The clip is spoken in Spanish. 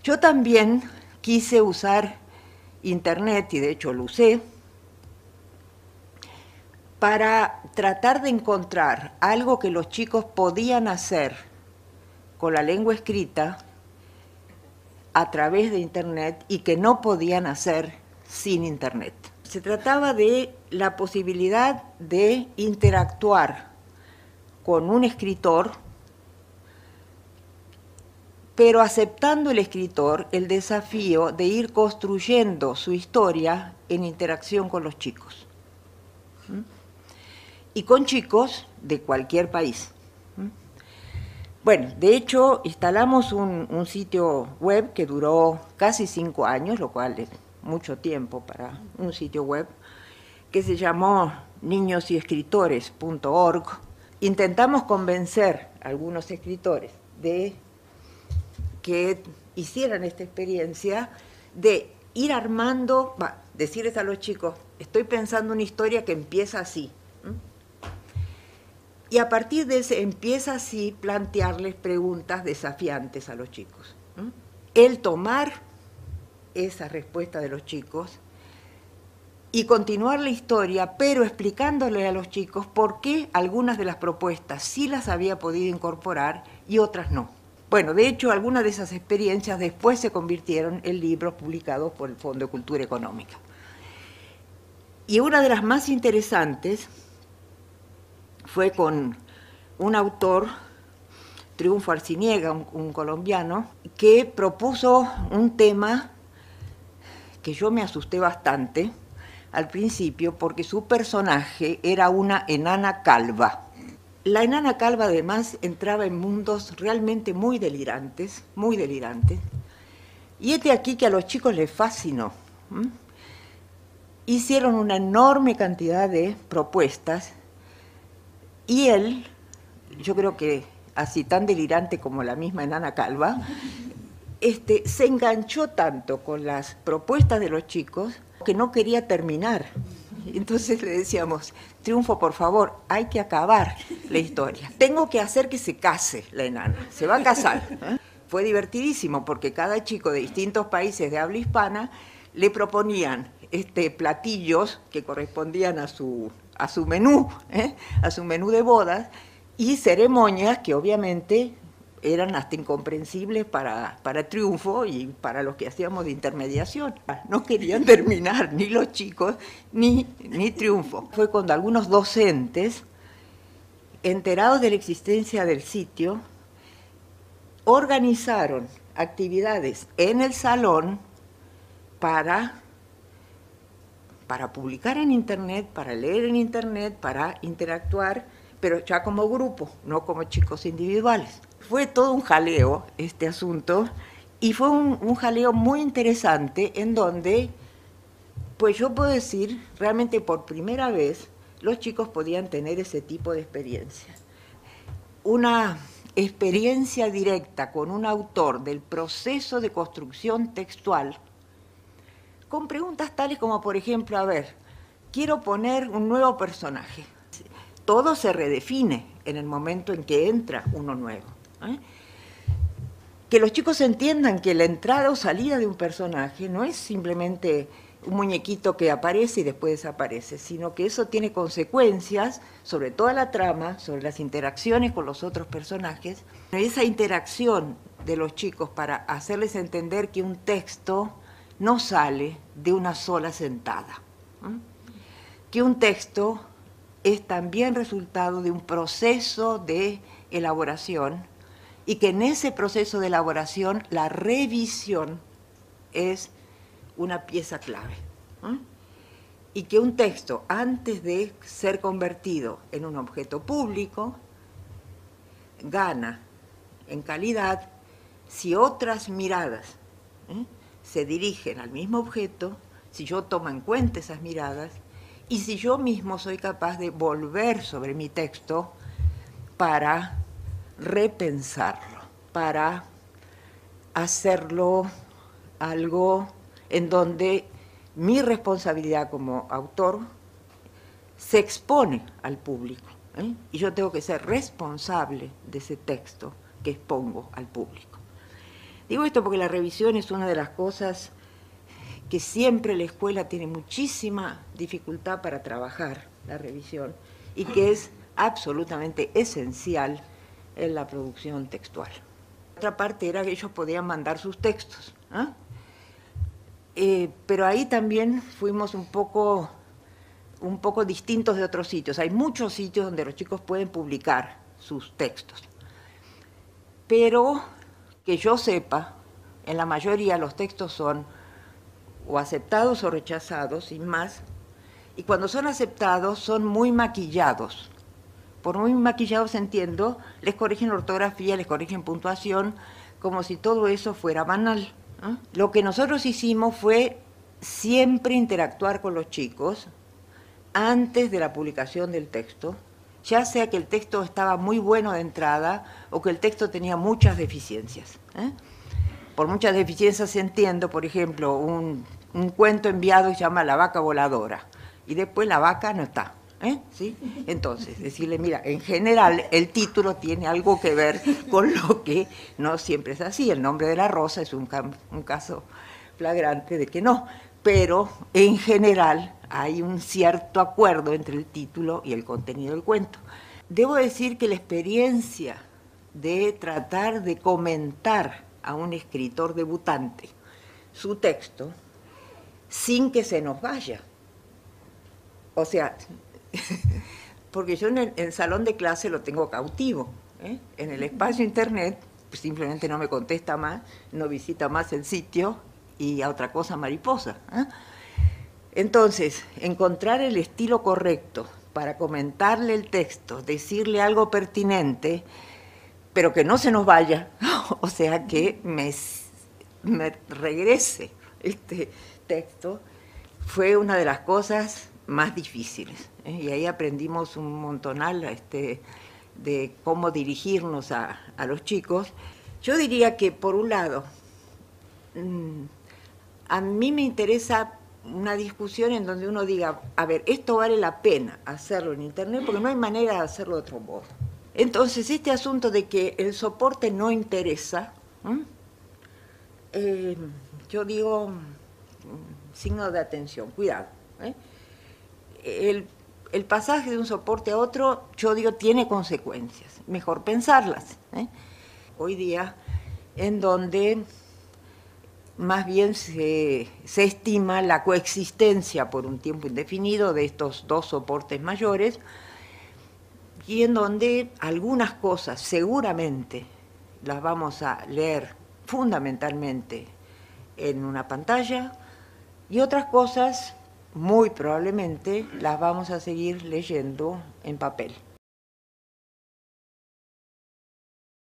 Yo también quise usar Internet, y de hecho lo usé, para tratar de encontrar algo que los chicos podían hacer con la lengua escrita a través de Internet y que no podían hacer sin Internet. Se trataba de la posibilidad de interactuar con un escritor, pero aceptando el escritor el desafío de ir construyendo su historia en interacción con los chicos. Y con chicos de cualquier país. Bueno, de hecho, instalamos un sitio web que duró casi 5 años, lo cual es mucho tiempo para un sitio web, que se llamó niñosyescritores.org. Intentamos convencer a algunos escritores de que hicieran esta experiencia de ir armando, decirles a los chicos, estoy pensando una historia que empieza así. Y a partir de ese empieza así plantearles preguntas desafiantes a los chicos. El tomar esa respuesta de los chicos y continuar la historia, pero explicándole a los chicos por qué algunas de las propuestas sí las había podido incorporar y otras no. Bueno, de hecho, algunas de esas experiencias después se convirtieron en libros publicados por el Fondo de Cultura Económica. Y una de las más interesantes fue con un autor, Triunfo Arciniega, un colombiano, que propuso un tema que yo me asusté bastante al principio porque su personaje era una enana calva. La enana calva además entraba en mundos realmente muy delirantes, y este aquí que a los chicos les fascinó. Hicieron una enorme cantidad de propuestas y él, yo creo que así tan delirante como la misma enana calva, se enganchó tanto con las propuestas de los chicos que no quería terminar. Entonces le decíamos, Triunfo, por favor, hay que acabar la historia. Tengo que hacer que se case la enana, se va a casar. Fue divertidísimo porque cada chico de distintos países de habla hispana le proponían platillos que correspondían a su menú, a su menú de bodas, y ceremonias que obviamente eran hasta incomprensibles para Triunfo y para los que hacíamos de intermediación. No querían terminar ni los chicos ni Triunfo. Fue cuando algunos docentes, enterados de la existencia del sitio, organizaron actividades en el salón para publicar en Internet, para leer en Internet, para interactuar, pero ya como grupo, no como chicos individuales. Fue todo un jaleo este asunto y fue un jaleo muy interesante en donde, pues yo puedo decir, realmente por primera vez los chicos podían tener ese tipo de experiencia. Una experiencia directa con un autor del proceso de construcción textual, con preguntas tales como, por ejemplo, a ver, quiero poner un nuevo personaje. Todo se redefine en el momento en que entra uno nuevo. Que los chicos entiendan que la entrada o salida de un personaje no es simplemente un muñequito que aparece y después desaparece, sino que eso tiene consecuencias sobre toda la trama, sobre las interacciones con los otros personajes. Esa interacción de los chicos para hacerles entender que un texto no sale de una sola sentada, que un texto es también resultado de un proceso de elaboración y que en ese proceso de elaboración la revisión es una pieza clave. Y que un texto, antes de ser convertido en un objeto público, gana en calidad si otras miradas se dirigen al mismo objeto, si yo tomo en cuenta esas miradas y si yo mismo soy capaz de volver sobre mi texto para repensarlo, para hacerlo algo en donde mi responsabilidad como autor se expone al público, y yo tengo que ser responsable de ese texto que expongo al público. Digo esto porque la revisión es una de las cosas que siempre la escuela tiene muchísima dificultad para trabajar, la revisión, y que es absolutamente esencial en la producción textual. Otra parte era que ellos podían mandar sus textos, pero ahí también fuimos un poco distintos de otros sitios. Hay muchos sitios donde los chicos pueden publicar sus textos, pero que yo sepa, en la mayoría los textos son o aceptados o rechazados, sin más, y cuando son aceptados son muy maquillados. Por muy maquillados entiendo, les corrigen ortografía, les corrigen puntuación, como si todo eso fuera banal. Lo que nosotros hicimos fue siempre interactuar con los chicos antes de la publicación del texto, ya sea que el texto estaba muy bueno de entrada o que el texto tenía muchas deficiencias. Por muchas deficiencias entiendo, por ejemplo, un cuento enviado que se llama La vaca voladora, y después la vaca no está. ¿Sí? Entonces, decirle, mira, en general el título tiene algo que ver con lo que no siempre es así. El nombre de la rosa es un caso flagrante de que no, pero en general hay un cierto acuerdo entre el título y el contenido del cuento. Debo decir que la experiencia de tratar de comentar a un escritor debutante su texto sin que se nos vaya, o sea, porque yo en el salón de clase lo tengo cautivo, en el espacio internet pues simplemente no me contesta más, no visita más el sitio y a otra cosa mariposa. Entonces, encontrar el estilo correcto para comentarle el texto, decirle algo pertinente, pero que no se nos vaya, o sea, que me regrese este texto, fue una de las cosas más difíciles. Y ahí aprendimos un montonal de cómo dirigirnos a los chicos. Yo diría que, por un lado, a mí me interesa una discusión en donde uno diga, a ver, esto vale la pena hacerlo en Internet porque no hay manera de hacerlo de otro modo. Entonces, este asunto de que el soporte no interesa, yo digo, signo de atención, cuidado. El pasaje de un soporte a otro, yo digo, tiene consecuencias, mejor pensarlas. Hoy día, en donde más bien se estima la coexistencia por un tiempo indefinido de estos dos soportes mayores, y en donde algunas cosas seguramente las vamos a leer fundamentalmente en una pantalla y otras cosas muy probablemente las vamos a seguir leyendo en papel.